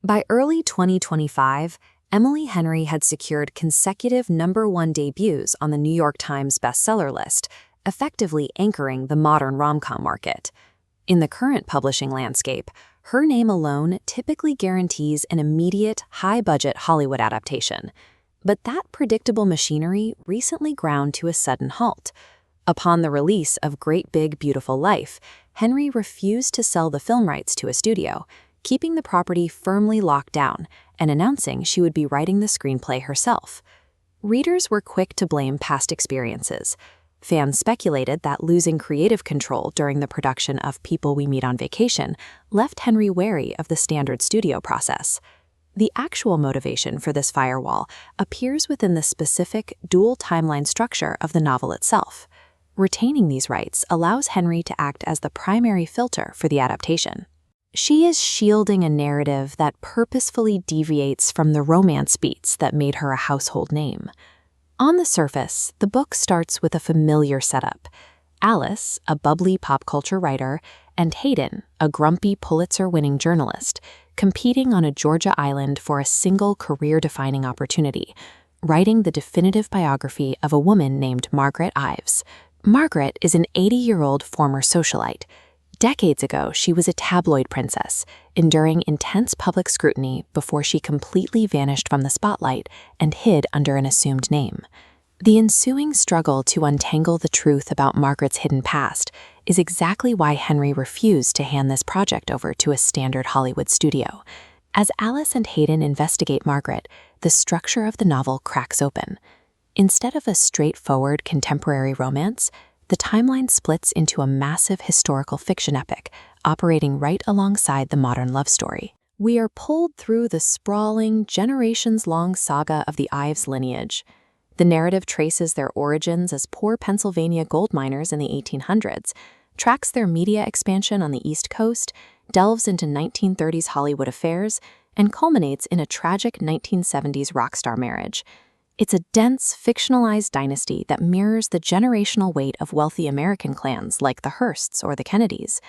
By early 2025, Emily Henry had secured consecutive #1 debuts on the New York Times bestseller list, effectively anchoring the modern rom-com market. In the current publishing landscape, her name alone typically guarantees an immediate, high-budget Hollywood adaptation. But that predictable machinery recently ground to a sudden halt. Upon the release of Great Big Beautiful Life, Henry refused to sell the film rights to a studio, keeping the property firmly locked down and announcing she would be writing the screenplay herself. Readers were quick to blame past experiences. Fans speculated that losing creative control during the production of People We Meet on Vacation left Henry wary of the standard studio process. The actual motivation for this firewall appears within the specific dual timeline structure of the novel itself. Retaining these rights allows Henry to act as the primary filter for the adaptation. She is shielding a narrative that purposefully deviates from the romance beats that made her a household name. On the surface, the book starts with a familiar setup. Alice, a bubbly pop culture writer, and Hayden, a grumpy Pulitzer-winning journalist, competing on a Georgia island for a single career-defining opportunity, writing the definitive biography of a woman named Margaret Ives. Margaret is an 80-year-old former socialite. Decades ago, she was a tabloid princess, enduring intense public scrutiny before she completely vanished from the spotlight and hid under an assumed name. The ensuing struggle to untangle the truth about Margaret's hidden past is exactly why Henry refused to hand this project over to a standard Hollywood studio. As Alice and Hayden investigate Margaret, the structure of the novel cracks open. Instead of a straightforward contemporary romance, the timeline splits into a massive historical fiction epic, operating right alongside the modern love story. We are pulled through the sprawling, generations-long saga of the Ives lineage. The narrative traces their origins as poor Pennsylvania gold miners in the 1800s, tracks their media expansion on the East Coast, delves into 1930s Hollywood affairs, and culminates in a tragic 1970s rock star marriage. It's a dense, fictionalized dynasty that mirrors the generational weight of wealthy American clans like the Hearsts or the Kennedys.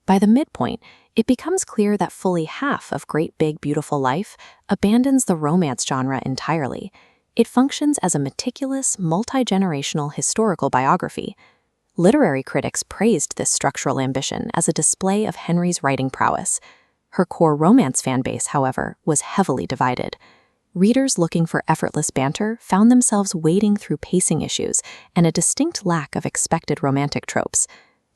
By the midpoint, it becomes clear that fully half of Great Big Beautiful Life abandons the romance genre entirely. It functions as a meticulous, multi-generational historical biography. Literary critics praised this structural ambition as a display of Henry's writing prowess. Her core romance fanbase, however, was heavily divided. Readers looking for effortless banter found themselves wading through pacing issues and a distinct lack of expected romantic tropes.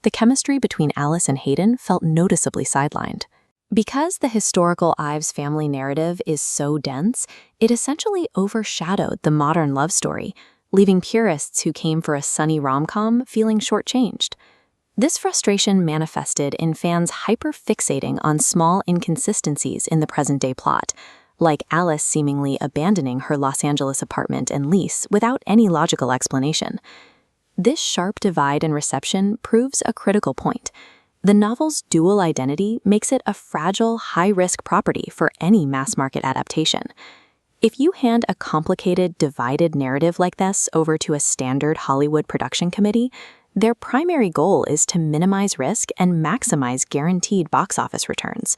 The chemistry between Alice and Hayden felt noticeably sidelined. Because the historical Ives family narrative is so dense, it essentially overshadowed the modern love story, leaving purists who came for a sunny rom-com feeling shortchanged. This frustration manifested in fans hyper-fixating on small inconsistencies in the present-day plot, like Alice seemingly abandoning her Los Angeles apartment and lease without any logical explanation. This sharp divide in reception proves a critical point. The novel's dual identity makes it a fragile, high-risk property for any mass-market adaptation. If you hand a complicated, divided narrative like this over to a standard Hollywood production committee, their primary goal is to minimize risk and maximize guaranteed box office returns.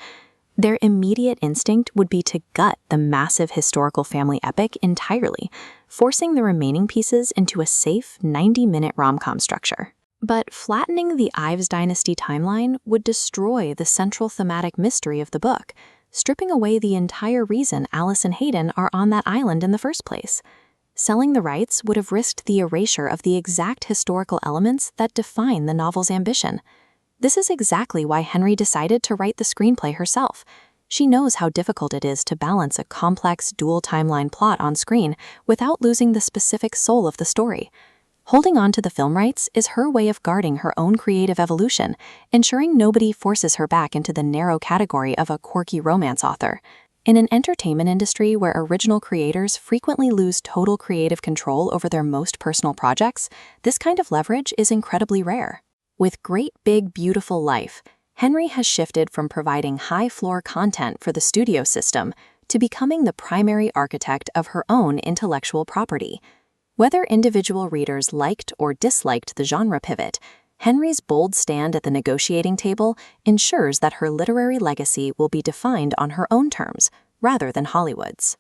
Their immediate instinct would be to gut the massive historical family epic entirely, forcing the remaining pieces into a safe 90-minute rom-com structure. But flattening the Ives dynasty timeline would destroy the central thematic mystery of the book, stripping away the entire reason Alice and Hayden are on that island in the first place. Selling the rights would have risked the erasure of the exact historical elements that define the novel's ambition. This is exactly why Henry decided to write the screenplay herself. She knows how difficult it is to balance a complex dual timeline plot on screen without losing the specific soul of the story. Holding on to the film rights is her way of guarding her own creative evolution, ensuring nobody forces her back into the narrow category of a quirky romance author. In an entertainment industry where original creators frequently lose total creative control over their most personal projects, this kind of leverage is incredibly rare. With Great Big Beautiful Life, Henry has shifted from providing high-floor content for the studio system to becoming the primary architect of her own intellectual property. Whether individual readers liked or disliked the genre pivot, Henry's bold stand at the negotiating table ensures that her literary legacy will be defined on her own terms, rather than Hollywood's.